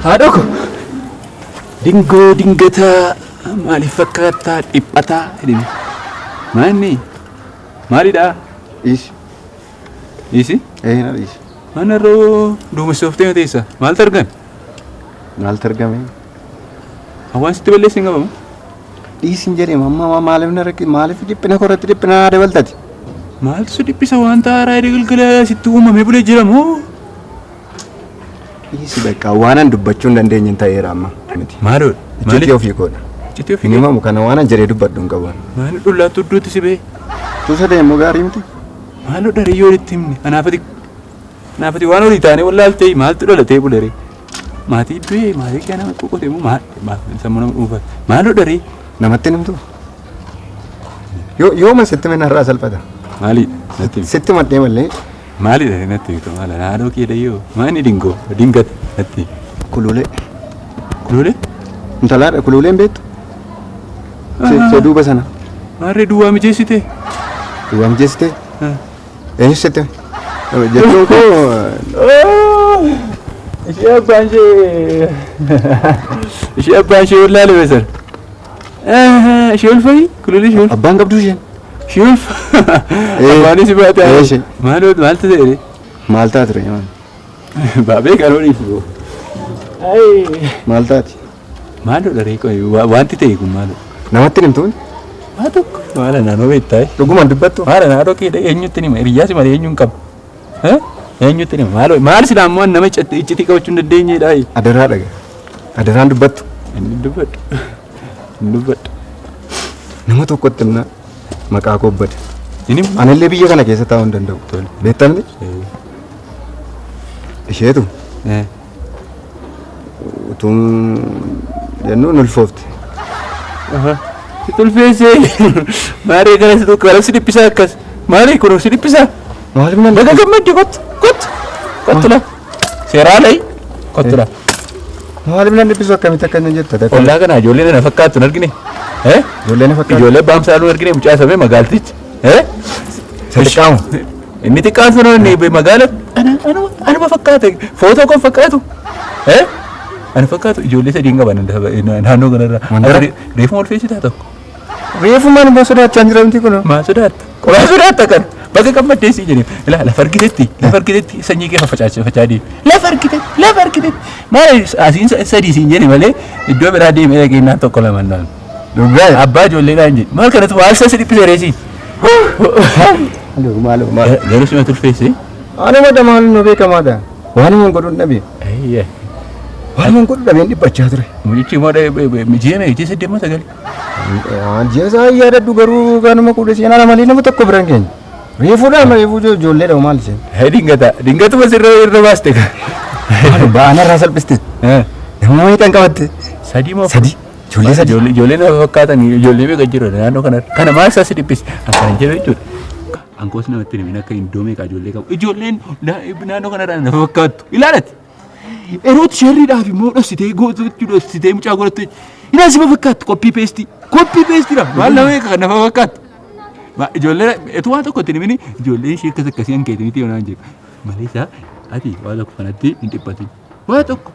Haadhoko dingoo dingataa maaliif fakkaataa dhiphataa jedhame maanni maalidha isi na isi manarroo duumessooftee teessa maaltu argame hawaasitti balleessin qabamu dhiisin jedhee mamma maaliif dhiphina korratti dhiphina dabaltati maaltu si dhiphisa wanta haaraa galgala sitti uumamee bulee jiramoo isi bakka waanan dubbachuu hin dandeenye ta'eera amma maalodha iccitii ofii koodha inni mamu kana waanan jedhee dubbadhu hin qabu maali dhullaattu iddootti si bee tuusa deemmoo gaarii miti maalodha riyyoo itti himne anaafati waan olii taanee wallaaltee maaltu dhalatee buleree maatii du'ee maatii kee nama qoqotee moo sammuu nama dhuunfaa maalodha ree namatti nimtu yooma sitti mena irraa salphata maalidha sitti maddee mallee maalidha natti himtu maala naadoo kee dhayyoo maani dingoo dingata natti kululee intalaadha kululeen beektu see duuba sana maarree duwwaa mijeessite eenyu sitti jechuun koo ishee abbaan ishee wallaale beesan ishee ulfayi kululee ishee ulfa abbaan qabdu isheen ishee ulfa abbaanis baate maaltu ta'e maal taatire baabee kanoo dhiifu maal taati maalodha reeqoo wanti ta'e kun maalodha namatti nimtuun maa tokko maala naannoo beektaa dhugumaan dubbattu maala naannoo keedha eenyutti nima hiriyyaasi malee eenyuun qaba eenyutti nima maal silaa ammoo nama iccitii qabachuu hin dandeenyedha adaraa dhaga adaraan dubbattu inni dubbadhu nama tokkotti himna maqaa kobbade anillee biyya kana keessa taa'uu hin danda'u beektamni isheetu utuun jennuun ulfoofte tulfeessee maaree kana si tokko si dhiphisaa akkas maaree kun si dhiphisaa baga gammaddi kottu la seeraa layi kottu la maaliif nan dhiphisu akkamitti akkana jetta ollaa kana ijoollee na fakkaattu hin argine ijoollee baamsaaluu hin argine mucaa samee magaaltichi xiqqaamu inni xiqqaan sun magaala anuma fakkaate footoo kon fakkaatu ani fakkaatu ijoollee sadiin qaban naannoo kanarraa reefuma ulfeessitaa tokko reefumaan immoo sodaachaa hin jiramti kun maa sodaatta kan bakka gammaddeessii jedhee lafa argitetti sanyii kee facaadeef lafa argitetti maal asiin sadii siin jedhe malee iddoo biraa deemee dhageenyaan tokko lama naan abbaa ijoolleedhaan jedhe maal kanatu maal sassi dhiphise reesiin garuu sima tulfeesse anuma damaalu nu beekamaadha waanumaan godhuun dhabe waanumaan godhu dhabeen dhiphachaa ture mucichi immoo ji'a saddeemmoo sagali ji'a isaa yaadadhu garuu kanuma kudha seenaa malee nama tokko biraan keenya reefuudhaan reefuu ijoolleedha maal isheen dingatuma irra baaste ba'anarraa salphiste nama meeqan qabatte sadii ijoollee nama fakkaatan ijoollee meeqa jiru naannoo kana maal isaas dhiphise akkana jedhu jechuudha ankoos namatti himin akka indoo meeqa ijoollee qabu ijoolleen naannoo kanarraa nama fakkaattu ilaalati erooti sharriidhaaf immoo dhossitee mucaa godhattu inaan sima fakkaattu koppii peestiidha maal nama meeqa nafa fakkaattu ijoollee etu waan tokkotti himini ijoolleen ishee akkas akkasii hankeeti miti yoonaan jedhu malee isaa ati waa tokko kanatti hin dhiphatin waa tokko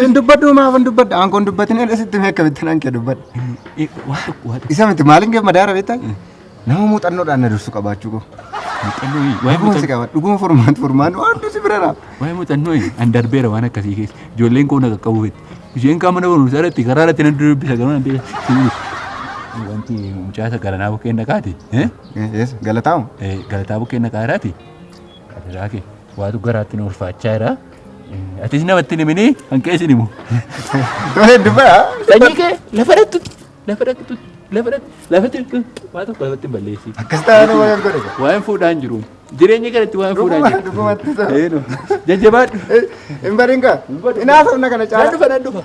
hin dubbadhu maaf hin dubbadhu aangoon dubbatin edhasitti mee akkamitti naan kee dubbadhu isa miti maaliin kee madaara beektaa nama muuxannoodhaan na dursu qabaachuu koo dhuguma furmaan waantu si bira raaf waa'ee muuxannoo an darbeera waan akkasii keessa ijoolleen koo na qaqqabu fetti isheen qaama na barumsa irratti karaa irratti na dubbisa garuu nan wanti mucaasa galanaa bukkeen naqaati galataamu galataa bukkeen naqaaraati adaraa kee waatu garaatti na ulfaachaa jira atis namatti himini hanqeessin himu sanyii kee lafa dhaqxu waa tokko lafatti balleessi akkas ta'an waan godhe waan fuudhaan jiru jireenya kanatti waan fuudhaan jiru jajjabaadhu hin barinka inaasofna kana caala nan dhufa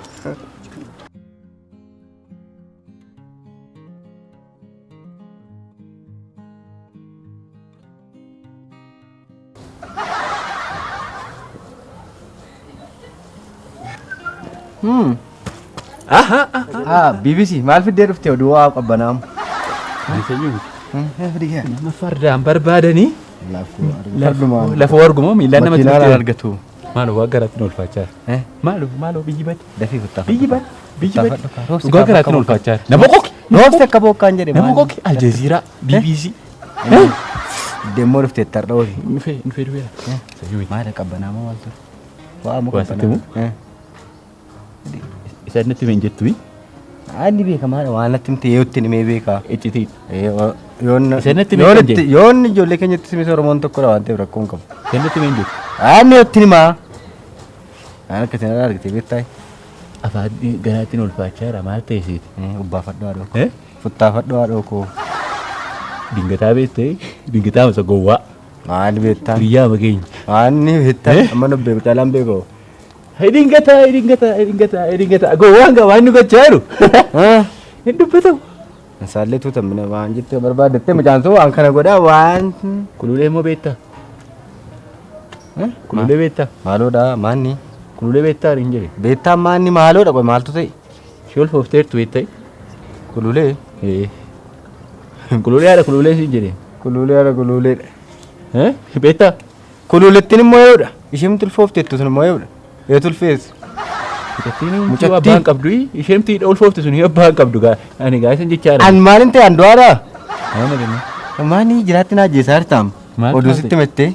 BBC maal fiddee dhufte oduu waa qabbanaam nama fardaan barbaadanii lafa wargumoo miilaan namatti argatu Maaloo waa garaatti ulfaachaa. Maaloo biyyi bad. Dafii futtaaf. Biyyi bad. Dhugaa garaatti ulfaachaa. Nama koki. Roobsi akka bokkaan jedhe. Nama koki. Aljazeeraa, BBC. Deemmoo dhuftee tarra ooli. Nufee dhufeera. Maala qabbanaa moo maaltu? Waa muka Waa sitti qabbanaa. Isa natti hin jettu. Ani beeka maala waan natti himte yoo itti himee beeka. Iccitii. Yoonni ijoollee keenyatti simis Oromoon tokkodha waan ta'eef rakkoo hin qabu. Isa natti hin jettu. Ani yoo itti himaa. Ani akka isin argitee beektaa? Afaan garaatti ulfaachaa jira maal ta'e siiti? Ubbaafadhu haadhoo koo. Futtaafadhu haadhoo koo. Dingataa beektee? Dingataa masa gowwaa. Maali beektaa? Biyyaa mageenya. Maali beektaa? Amma nu beeku caalaan beekoo. Dingataa. Gowwaan gaa waan nu gochaa jiru. Hin dubbatamu. Saallee tuuta mina waan jettee barbaadattee macaansoo waan kana godhaa waan. Kululee immoo beektaa? Kululee beektaa? Maaloodha maanni? Kululee beektaa hin jedhe. Beektaa maanni maaloodha qoy maaltu ta'e? Ishee olfoofteertu beektee? Kululee? Kululee haadha kululee siin jedhe. Kululee haadha kululeedha. Beektaa? Kululettiin immoo ee'uudha. Isheen tulfoofteettu sun immoo ee'uudha. Ee tulfeessu. Mucattiin abbaan qabdu isheen tiidha olfoofte sun abbaan qabdu gaa ani gaa isin jechaadha. An maalin ta'e an du'aadha? Maani jiraatti naa jeesaa jirtaam? Oduu sitti mettee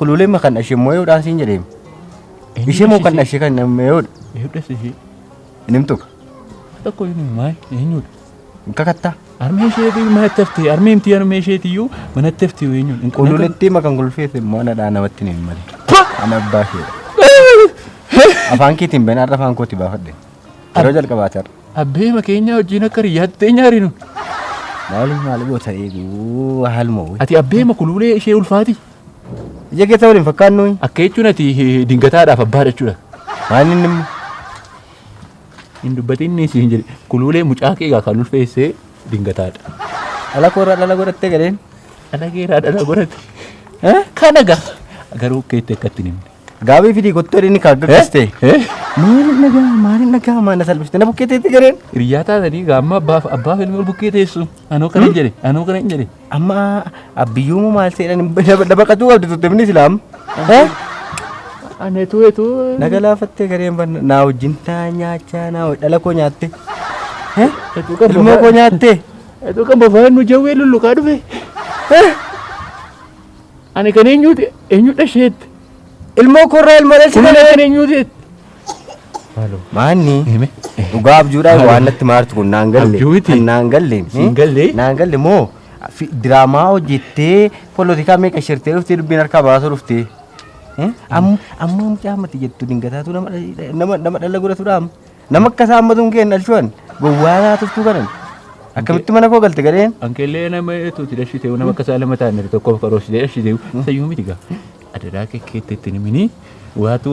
kululee makan ishee immoo ee'uudhaan siin jedheem. Ishee moo kan ishee kan ee'uudha? Ee'uudhas ishee. Inimtu? Tokko inni maal eenyudha? Kakattaa? Armee isheetii mana teftee armee miti armee isheetiyyuu mana teftee eenyudha? Kululetti makan gulfeesse immoo anadhaa namatti hin malee. Ana abbaa isheedha. Afaan keetiin beenaadha afaan kooti baafadhe. Yeroo jalqabaate har'a. Abbee makeenya wajjin akka riyyaatti nyaarinu. Maali goota eeguu haalmoo. Ati abbee makuluulee ishee ulfaati. Ija keessa waliin fakkaannu. Akka jechuun ati dingataadhaaf abbaa jechuudha. Maali inni immoo? Hin dubbatiin ni siin jedhe kuluulee mucaa keegaa kan ulfeessee dingataadha. Dhala koorraa dhala godhattee gadeen? Dhala keerraa dhala godhatte. Kana gaa garuu keetti akkatti nimne. Gaabii fidii kottoo inni kaaggakkiste. Maaliin nagaa maana salphiste na bukkee teetti gareen? Hiriyaa taatanii gaamma abbaaf ilmi ol bukkee teessu. Anoo kana hin jedhe. Amma abbiyyuu maal seedhan dabaqatuu qabdi tuttemni islaam. Aneetu. Naga laafattee gareen naa wajjin taa nyaachaa naa dhala koo nyaatte. Ilmoo koo nyaatte. Eetu kan bofaan nu jawwee lulluqaa dhufe. Ani kan eenyudha isheetti. Ilmoo korraa ilmoo dhalchi kan eenyuuti. Maanni dhugaa abjuudhaan waan natti maartu kun naan galle moo diraamaa hojjettee poolitikaa meeqa shirtee dhuftee dubbiin harkaa baasuu dhuftee amma mucaa ammatti jettu dingataatu nama dhala godhatudhaam nama akka isaa ammatuun keen dhalchuun gowwaa laatuftuu kanan akkamitti mana koo galte gadheen. Ankeellee nama tuuti dhashitee nama akka isaa lama ta'an tokko karoositee dhashitee sayyuu miti gaa adadaa keetti itti nimini waatu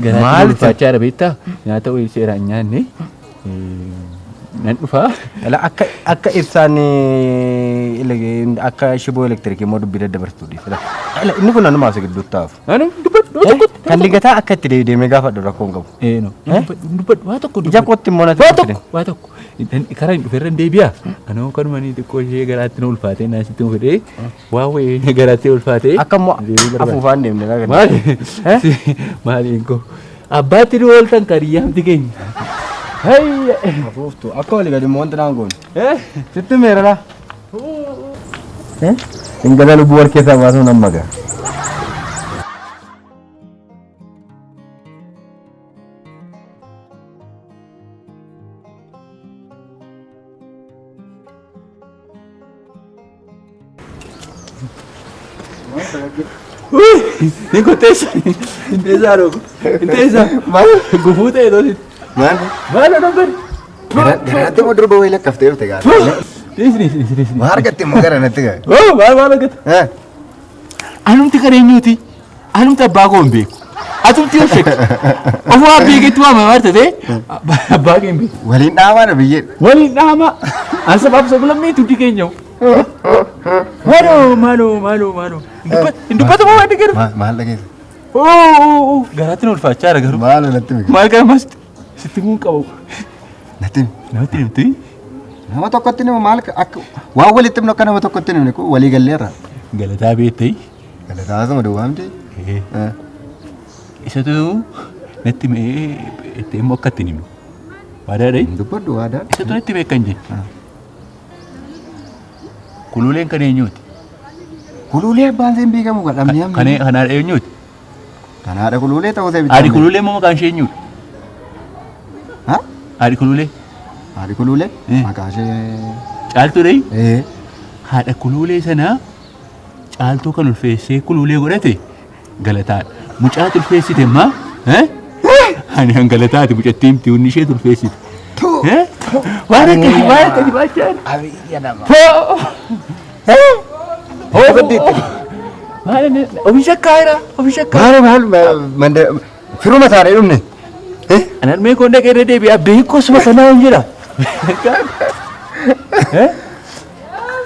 garaatti ulfaachaa dha beektaa nyaata wayii seeraan nyaanne nan dhufaa. Akka ibsaan akka shiboo elektiriikii immoo dubbii daddabarsuudha. Inni kun nanumaa isa gidduutti taa'u. Kan digataa akka itti deemee gaafadhu rakkoo hin qabu. Waa tokko ija kootti immoo natti dhufte. Waa tokko karaa hin dhufe irra hin deebi'a. Anoo kanumanii xiqqoo ishee garaatti na ulfaatee naasitti fedhee waa wayii garaatti ulfaatee. Akka immoo afuufaan deemne. Maaliin koo abbaatti nu ooltan kariyyaamti keenya. Afuuftu akka walii gadi immoo wanti naan goone. Sitti meeradha. Dingata lubbuu warkeessaa baasuun amma gaa. Inteessa gufuu ta'e toosit. Maal odoo Garaatti immoo durba wayii lakkaftee dhufte gaara. Maal argatte immoo gara natti gaa. Maal argatte? Anumti kan eenyuuti? Anumti abbaa koo hin beeku. Atumti yoo shekki. Ofuu abbee keetti waama maal ta'e abbaa kee hin beeku. Waliin dhaamaa na biyyee. Waliin dhaamaa. Ansabaaf sablammii tuuti keenya. Maaloo. Hin dubbatu moo waan dhigeera? Maal dhageessa? Garaatti na ulfaachaa jira garuu. Maal natti miti? Maal gara masti? Sitti muun qabu. Natti himti? Nama tokkotti nama maal akka waan walitti himnu akka nama tokkotti himne kun walii galleerra. Galataa beektee? Galataa asuma duwwaa miti? Isatu natti mee itti immoo akka ittiin himu. Waadaadha. Dubbadhu waadaadha. Isatu natti mee kan jennu. Kuluuleen kan eenyuuti? Kuluulee abbaan seen beekamu gadhamni hamni. Kanaadha eenyuuti? Kanaadha kuluulee ta'uu ta'e bitaa. Haadhi kuluulee moo maqaan ishee eenyuudha? Ha? Haadhi kuluulee? Haadhi kuluulee? Maqaa ishee. Caaltuudha? Haadha kuluulee sanaa caaltuu kan ulfeessee kuluulee godhate galataadha. Mucaa ulfeessite ammaa? Ani hangalataati mucattii himti hunni ishee ulfeessite. Waan akkasii baachaan. Abiyya nama. Oomisha kaayira. Maal firuma taa'ee dhumne. Anan mee koon dhaqee irra deebi'aa beekosuma sanaa hin jira.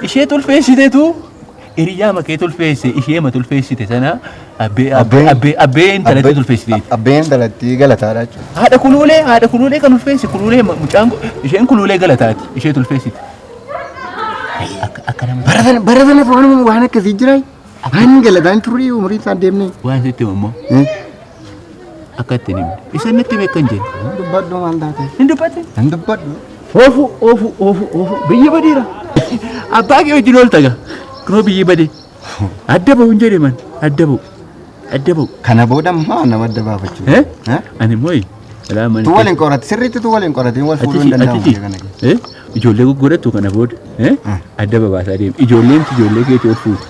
Ishee ulfeessiteetu hiriyaa makee ulfeesse ishee ma ulfeessite sana abbee intalatti ulfeessite. Abbeen intalatti galataadha jechuudha. Haadha kuluulee kan ulfeesse kuluulee mucaan isheen kuluulee galataati ishee ulfeessite. Akka nama bara sana waan akkasii jira. Waan galataan turrii umurii isaa deemne. Waan sitti immoo akka ittiin himne isa natti beekan jenna. Dubbadhu maal taate? Hin dubbatin. Hin dubbadhu. Oofu biyya badeera. Abbaa kee wajjin oolta gaa. Kunoo biyyi badee. Adda bahu hin jedhe man adda bahu. Kana booda maa nama adda baafachuu? Ani immoo tu waliin qorate sirriitti tu waliin qorate wal fuudhuu hin danda'amu. Ijoollee gurgurattu kana booda adda babaasaa deema. Ijoolleen keetti ol fuutu.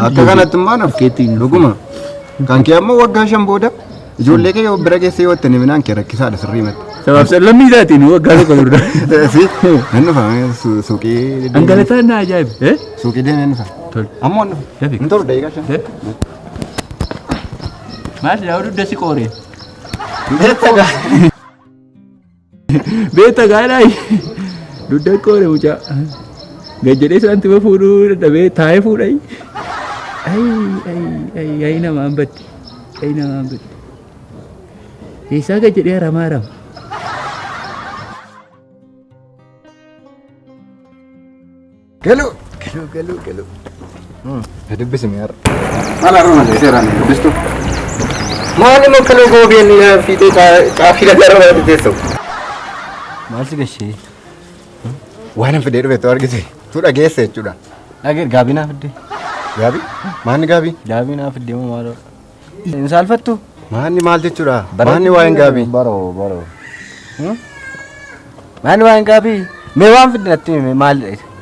Akka kanatti immoo naaf dhuguma. Kan kee ammoo waggaa 5 booda ijoollee kee yoo bira geessee yoo itti himinaan kee rakkisaadha sirrii matti. Sabaaf sallammii isaatiin waggaa tokko dura. Nan dhufa suuqii. Angalataan na ajaa'ibe. Suuqii deemee nufa. Ammoo nufa. Hin tolu daqiiqaa 5. Maal daawuu dudda si qooree. Beeta gaadhaa dudda qooree mucaa. Gajjadee saantima fuudhuu dadhabee taa'ee fuudhai. Ayi namaan badde. Eessaa gajjadee haramaa rama. Galu. Dubbisi mi'aara. Maal haruma seeraan dubbistu? Maali moo kaloo goobeen fiixee caafii lagarra walitti teessau? Maal si gashee? Waan hin fidee dhufeetu argite. Tu dhageesse jechuudha. Dhageer gaabii naa fidde. Gaabii? Maanni gaabii? Gaabii naa fidde moo maaloo? Hin saalfattu? Maanni maal jechuudha? Maanni waa'een gaabii? Baroo. Maanni waa'een gaabii? Mee waan fidde natti hime maal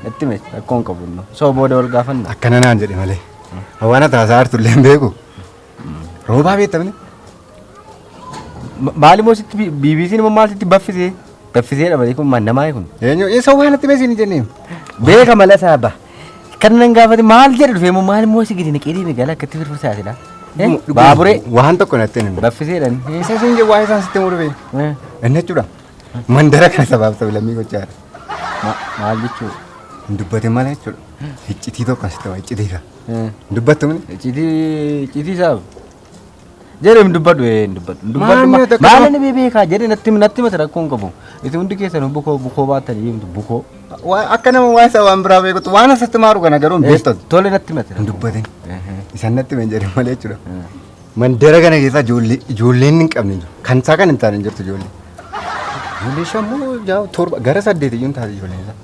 natti hime rakkoon qabu no. Soo booda wal gaafanna. Akkana naan jedhe malee. Hawaana taasaa hartullee hin beeku. Roobaa beektamne? Maali moo sitti BBC'n immoo maal sitti baffisee? Baffiseedha malee kun namaa kun. Eenyu isa waan natti beeksini jennee. Beeka mala saaba. Kan nan gaafate maal jedhu dhufee moo maal moo si gidi naqee deeme gala akkatti firfirsaatidha. Baaburee waan tokko natti hin baffiseedhan. Isa siin jee waa isaan sitti murbe. Inni jechuudha. Mandara kana sabaaf ta'u lammii gochaa. Maal jechuudha? Hin dubbatin malee jechuudha. Iccitii tokko asitti waa iccitiidha. Dubbattu mini? Iccitii saaba. Jedhem dubbadhu maal inni beekaa jedhe natti mata rakkoon qabu. Itti hundi keessan bukoo baatanii himtu bukoo. Akka nama waa isa waan biraa beekutu waan asatti maaru kana garuu hin beektu. Tole natti mata. Hin dubbatin. Isaan natti hin jedhin malee jechuudha. Mandara kana keessa ijoolleen hin qabne jiru. Kan isaa kan hin taane jirtu ijoollee. Ijoollee 5 7 gara 8 iyyuu hin taate ijoolleen isaa.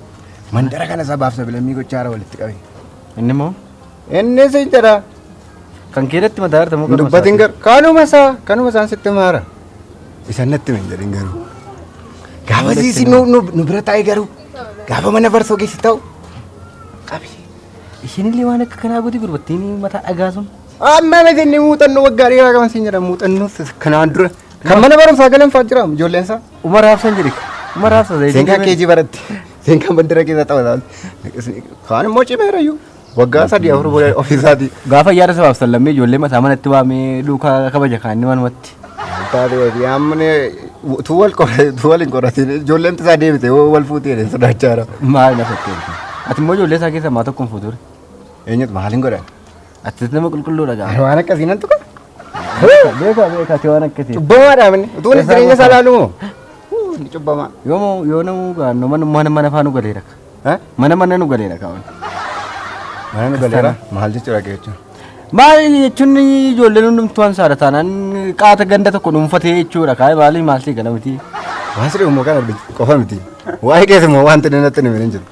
Mandara kana sabaaf sabilammii gochaara walitti qabe. Inni moo? Inni si jedha. Kan keedatti mataa harta muka dubbatin gar kanuma isaan sitti maara. Isaan natti hin jedhin garuu. Gaafa siisi nu bira taa'e garuu gaafa mana barsoo keessa ta'u qabi. Ishinillee waan akka kanaa gooti gurbattiin mataa dhagaasun. Amma miti inni muuxannoo waggaa dheeraa qaban siin jedhama muuxannoo kanaan dura. Kan mana barumsaa galan fa'aa jira ijoolleen isaa. Umar Haafsan jedhe. Umar Haafsan zayitii. Seenkaa keejii baratti. Seenkaa bandira keessa ta'u. Kaan immoo cimeerayyuu. Waggaa 3-4 booda ofiisaati. Gaafa yaada sabaaf sallammee ijoollee mataa manatti waamee duukaa kabaja kaanni manumatti. Taatee yaamne tu wal hin qoratin ijoolleen isaa deebite wal fuutee sodaachaara. Maali na fakkee? Ati immoo ijoollee isaa keessa maa tokkoon fuuture? Eenyutu maaliin godhan? Ati nama qulqulluudha gaa. Waan akkasii nan tuqa? Beeka ati waan akkasii. Cubbamaadha minni. Utuun jireenya isaa laalu moo? Ni cubbamaa. Yoo namu gaanno mana faanu galeera. Mana nu galeera kaa'uun. Mana nu galeera maal jechuudha jechuun. Maali jechuun ijoolleen hundumtuun saada taanaan qaata ganda tokko dhuunfatee jechuudha. Kaayee maali maalti kana miti. Waan sirrii immoo kana qofa miti. Waa'ee keessa immoo wanti natti himee hin jiru.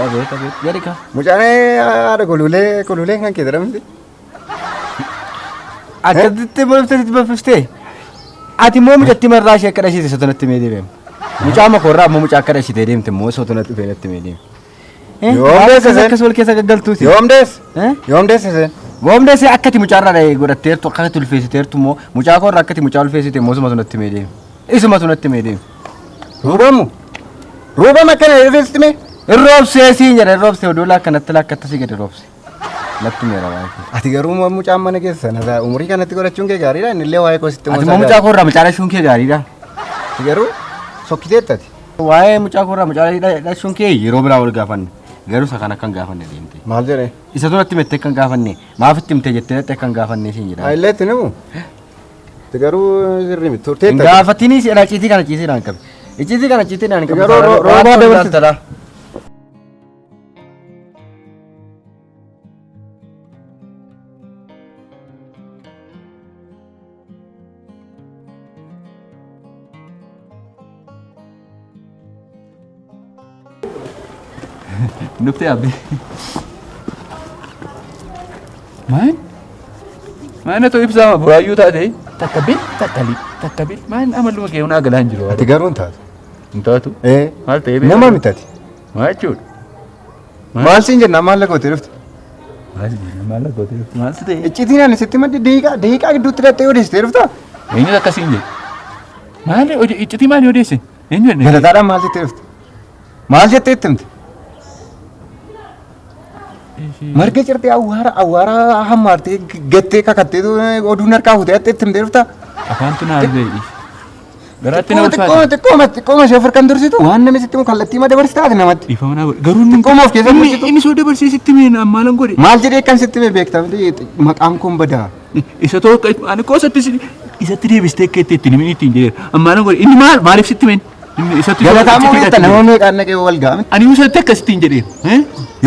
Abeet gadi kaa. Mucaan haadha kuluulee kan keessa dhabamti. Akkasitti murteessitti baffistee. Ati immoo mucatti marraa ishee akka dhashiite soto natti mee deebi'e. Mucaa makoorraa immoo mucaa akka dhashiitee deemte immoo soto natti dhufee natti mee deeme. Yoom deesse seen? Akkas wal keessa gaggaltuuti. Yoom deesse seen? Yoom deesse akkati mucaarraa godhatteertu akkatti ulfeessiteertu immoo mucaa koorraa akkati mucaa ulfeessite immoo sumatu natti mee deeme. Isumatu natti mee deeme. Ruubamu akkana ulfeessite mee? Irroobsee siin jedha irroobsee odoo laakkanatti laakkattasii gadi roobse. Latti meera waa'ee. Ati garuu mucaan mana keessa sana umurii kanatti godhachuun kee gaariidha inni illee waa'ee koositti ati mucaa koorraa mucaa dhashuun kee gaariidha. Ati garuu sokkiteettati. Waa'ee mucaa koorraa mucaa dhashuun kee yeroo biraa wal gaafanne garuu isa kana kan gaafanne deemte. Maal jedhee? Isa tunatti mettee kan gaafanne maaf itti himtee jettee kan gaafanne siin jedha. Illee itti himu. Ati garuu sirrii miti turteettati. Gaafatiinis ciitii kana ciitiidhaan qabe. Ciitii kana ciitiidhaan qabe. Garuu roobaa dabarsita. Nufti abbi. Maal na to ibsa buraayyuu taate takkabil maal amaluma kee hunaa galaan jiru. Ati garuu hin taatu. Hin taatu? Maal ta'ee Nama mitati. Maal jechuudha? Maal siin jenna maal lagootee dhufte? Maal lagootee dhufte? Maal si ta'e? Icciitiin ani sitti maddi deeqaa gidduutti dhattee odeessitee dhufta? Eenyu akkasiin jedhe? Maal iccitii maal odeesse? Eenyu jedhe? Galataadhaan maal jettee dhufte? Maal jettee itti himte? Marga cirtee awwaara hammaartee gattee kakattee oduun harkaa fuutee itti himtee dhufta? Afaantu naaf beeyi. Garaatti na ulfaate. Xiqqooma ishee ofirkan dursitu waan namni sitti kallattii ma dabarsi taate namatti. Dhiifama naa godhe. Garuu xiqqooma of keessa dursitu. Inni soo dabarsee sitti mee maalan godhe? Maal jedhee kan sitti mee beektaa maqaan kun badaa. Isa tokko ani koosatti isatti deebistee akka itti himin ittiin jedheera. Maalan godhe inni maaliif sitti meen? Galataa moo beekta nama meeqaan naqee wal gaame? Ani usatti akkasittiin jedheera.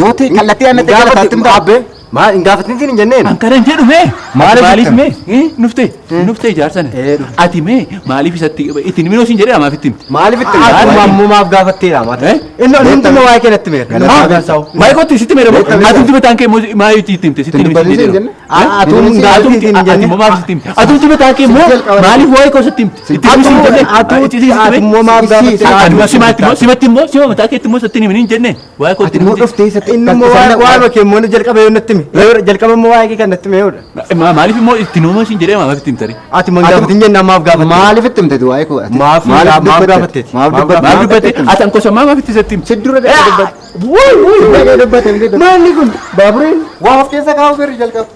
Yoo ta'e kallattii aannan ta'e galataatti hin taabbe. Maal hin gaafatin hin jenneen? Ankaran jedhu mee maaliif mee nuftee jaarsana ati mee maaliif isatti ittiin minoo siin jedhee amaaf ittiin maaliif ittiin ammoo maaf gaafatteera maata inni hundi waa'ee keenatti meera maayii kotti sitti meera atumti bataan kee maayii ittiin himte sitti himte atumti maaf sitti himte atumti bataan kee maaliif waa'ee koo sitti himte sitti himte siin jenne atummoo maaf gaafatteera simatti immoo sima mataa keetti immoo sitti himin hin jenne waa'ee koo immoo dhuftee isatti inni immoo waa'ee kee immoo jalqabee natti jalqaba immoo waa'ee kee kan natti mee'udha. Maaliif immoo ittiin uumamu siin jedhee maaf ittiin tarii? Ati man gaafatin jenna maaf gaafatte? Maaliif itti himte waa'ee koo? Maaf gaafatte? Maaf dubbate? Ati ankosa maaf itti sitti himte? Siddura dubbate. Maalli kun baaburiin waa of keessa kaa'u firri jalqaba.